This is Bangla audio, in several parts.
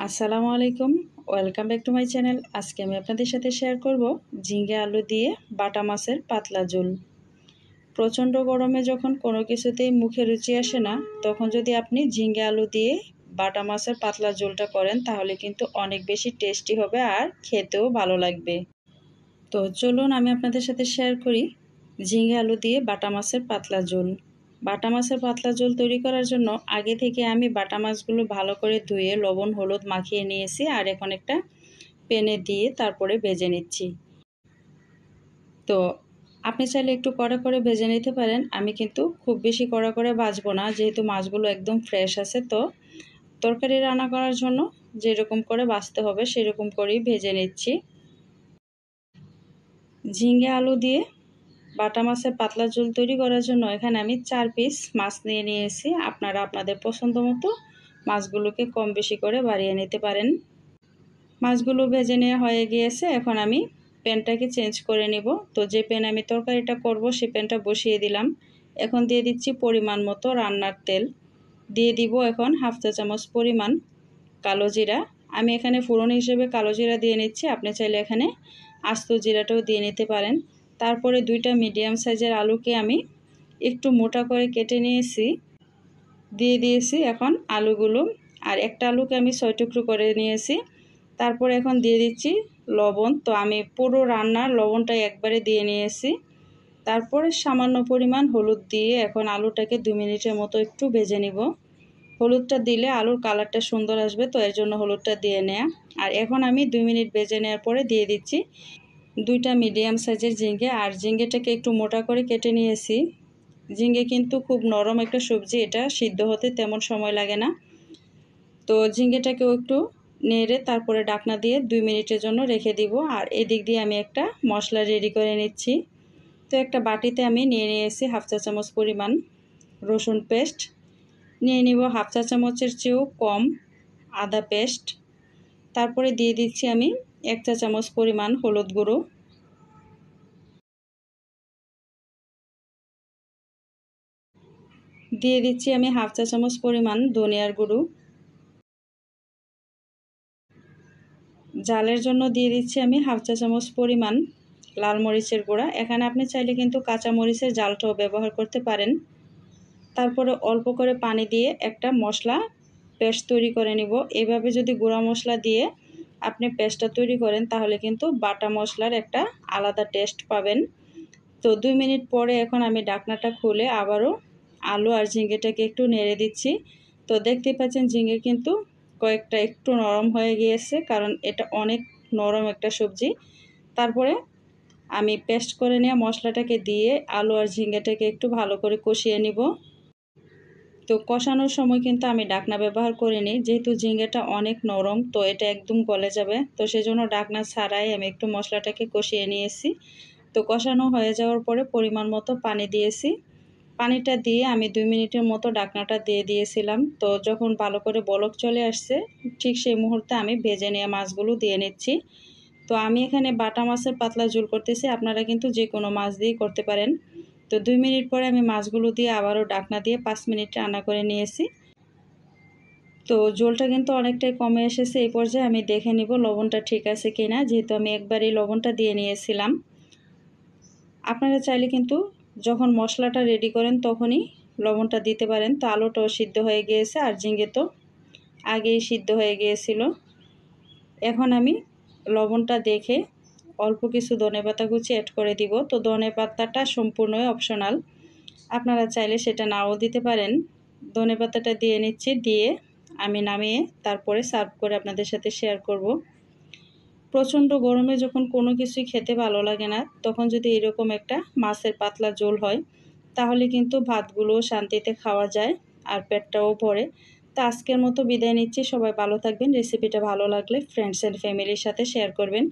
আসসালামু আলাইকুম, welcome back to my channel. আজকে আমি আপনাদের সাথে শেয়ার করব ঝিঙ্গে আলু দিয়ে বাটা মাছের পাতলা ঝোল। প্রচণ্ড গরমে যখন কোনো কিছুতেই মুখে রুচি আসে না, তখন যদি আপনি ঝিঙ্গে আলু দিয়ে বাটা মাছের পাতলা ঝোলটা করেন তাহলে কিন্তু অনেক বেশি টেস্টি হবে আর খেতেও ভালো লাগবে। তো চলুন আমি আপনাদের সাথে শেয়ার করি ঝিঙ্গে আলু দিয়ে বাটা মাছের পাতলা ঝোল। বাটা মাছের পাতলা ঝোল তৈরি করার জন্য আগে থেকে আমি বাটা মাছগুলো ভালো করে ধুয়ে লবণ হলুদ মাখিয়ে নিয়েছি, আর এখন একটা প্যানে দিয়ে তারপরে ভেজে নিচ্ছি। তো আপনি চাইলে একটু কড়া করে ভেজে নিতে পারেন, আমি কিন্তু খুব বেশি কড়া করে ভাজবো না, যেহেতু মাছগুলো একদম ফ্রেশ আছে। তো তরকারি রান্না করার জন্য যেরকম করে ভাজতে হবে সেরকম করেই ভেজে নিচ্ছি। ঝিঙ্গে আলু দিয়ে বাটা মাছের পাতলা ঝোল তৈরি করার জন্য এখানে আমি 4 পিস মাছ নিয়ে নিয়েছি। আপনারা আপনাদের পছন্দ মতো মাছগুলোকে কম বেশি করে বাড়িয়ে নিতে পারেন। মাছগুলো ভেজে নেওয়া হয়ে গিয়েছে, এখন আমি প্যানটাকে চেঞ্জ করে নেব। তো যে প্যানে আমি তরকারিটা করব সেই প্যানটা বসিয়ে দিলাম। এখন দিয়ে দিচ্ছি পরিমাণ মতো রান্নার তেল, দিয়ে দিব এখন হাফ চা চামচ পরিমাণ কালো জিরা। আমি এখানে ফোড়ন হিসেবে কালো জিরা দিয়ে নিচ্ছি, আপনি চাইলে এখানে আস্ত জিরাটাও দিয়ে নিতে পারেন। তারপরে 2টা মিডিয়াম সাইজের আলুকে আমি একটু মোটা করে কেটে নিয়েছি, দিয়ে দিয়েছি এখন আলুগুলো। আর একটা আলুকে আমি 6 টুকরো করে নিয়েছি। তারপরে এখন দিয়ে দিচ্ছি লবণ। তো আমি পুরো রান্নার লবণটাই একবারে দিয়ে নিয়েছি। তারপরে সামান্য পরিমাণ হলুদ দিয়ে এখন আলুটাকে 2 মিনিটের মতো একটু ভেজে নিব। হলুদটা দিলে আলুর কালারটা সুন্দর আসবে, তো এর জন্য হলুদটা দিয়ে নেয়া। আর এখন আমি 2 মিনিট ভেজে নেওয়ার পরে দিয়ে দিচ্ছি 2টা মিডিয়াম সাইজের ঝিঙ্গে। আর ঝিঙ্গেটাকে একটু মোটা করে কেটে নিয়েছি। ঝিঙ্গে কিন্তু খুব নরম একটা সবজি, এটা সিদ্ধ হতে তেমন সময় লাগে না। তো ঝিঙ্গেটাকেও একটু নেড়ে তারপরে ঢাকনা দিয়ে 2 মিনিটের জন্য রেখে দিব। আর এদিক দিয়ে আমি একটা মশলা রেডি করে নিচ্ছি। তো একটা বাটিতে আমি নিয়ে নিয়েছি হাফ চা চামচ পরিমাণ রসুন পেস্ট, নিয়ে নিব হাফ চা চামচের চেয়েও কম আদা পেস্ট। তারপরে দিয়ে দিচ্ছি আমি 1 চা চামচ পরিমাণ হলুদ গুঁড়ো, দিয়ে দিচ্ছি আমি হাফ চা চামচ পরিমাণ ধনিয়ার গুঁড়ো, ঝালের জন্য দিয়ে দিচ্ছি আমি হাফ চা চামচ পরিমাণ লাল মরিচের গুঁড়া। এখানে আপনি চাইলে কিন্তু কাঁচা মরিচের ঝালটাও ব্যবহার করতে পারেন। তারপরে অল্প করে পানি দিয়ে একটা মশলা পেস্ট তৈরি করে নিব। এইভাবে যদি গুঁড়া মশলা দিয়ে আপনি পেস্টটা তৈরি করেন তাহলে কিন্তু বাটা মশলার একটা আলাদা টেস্ট পাবেন। তো 2 মিনিট পরে এখন আমি ঢাকনাটা খুলে আবারও আলু আর ঝিঙ্গেটাকে একটু নেড়ে দিচ্ছি। তো দেখতে পাচ্ছেন ঝিঙ্গে কিন্তু কয়েকটা একটু নরম হয়ে গিয়েছে, কারণ এটা অনেক নরম একটা সবজি। তারপরে আমি পেস্ট করে নেওয়া মশলাটাকে দিয়ে আলু আর ঝিঙ্গেটাকে একটু ভালো করে কষিয়ে নিব। তো কষানোর সময় কিন্তু আমি ঢাকনা ব্যবহার করিনি, যেহেতু ঝিঙ্গেটা অনেক নরম, তো এটা একদম গলে যাবে। তো সেজন্য ঢাকনা ছাড়াই আমি একটু মশলাটাকে কষিয়ে নিয়েছি। তো কষানো হয়ে যাওয়ার পরে পরিমাণ মতো পানি দিয়েছি। পানিটা দিয়ে আমি 2 মিনিটের মতো ঢাকনাটা দিয়ে দিয়েছিলাম। তো যখন ভালো করে বলক চলে আসছে, ঠিক সেই মুহূর্তে আমি ভেজে নেওয়া মাছগুলো দিয়ে নিচ্ছি। তো আমি এখানে বাটা মাছের পাতলা ঝোল করতেছি, আপনারা কিন্তু যে কোনো মাছ দিয়েই করতে পারেন। তো 2 মিনিট পরে আমি মাছগুলো দিয়ে আবারও ঢাকনা দিয়ে 5 মিনিট রান্না করে নিয়েছি। তো ঝোলটা কিন্তু অনেকটাই কমে এসেছে। এই পর্যায়ে আমি দেখে নিব লবণটা ঠিক আছে কিনা, যেহেতু আমি একবারই লবণটা দিয়ে নিয়েছিলাম। আপনারা চাইলে কিন্তু যখন মশলাটা রেডি করেন তখনই লবণটা দিতে পারেন। তো আলুটাও সিদ্ধ হয়ে গিয়েছে আর ঝিঙ্গে তো আগেই সিদ্ধ হয়ে গিয়েছিল। এখন আমি লবণটা দেখে অল্প কিছু ধনেপাতা কুচি অ্যাড করে দিব। তো ধনেপাতাটা সম্পূর্ণই অপশনাল, আপনারা চাইলে সেটা নাও দিতে পারেন। ধনেপাতাটা দিয়ে নিচ্ছি, দিয়ে আমি নামিয়ে তারপরে সার্ভ করে আপনাদের সাথে শেয়ার করব। প্রচণ্ড গরমে যখন কোনো কিছুই খেতে ভালো লাগে না, তখন যদি এরকম একটা মাছের পাতলা ঝোল হয় তাহলে কিন্তু ভাতগুলো শান্তিতে খাওয়া যায় আর পেটটাও ভরে। তো আজকের মতো বিদায় নিচ্ছি, সবাই ভালো থাকবেন। রেসিপিটা ভালো লাগলে ফ্রেন্ডস অ্যান্ড ফ্যামিলির সাথে শেয়ার করবেন।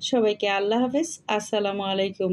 সবাইকে আল্লাহ হাফেজ, আসসালামু আলাইকুম।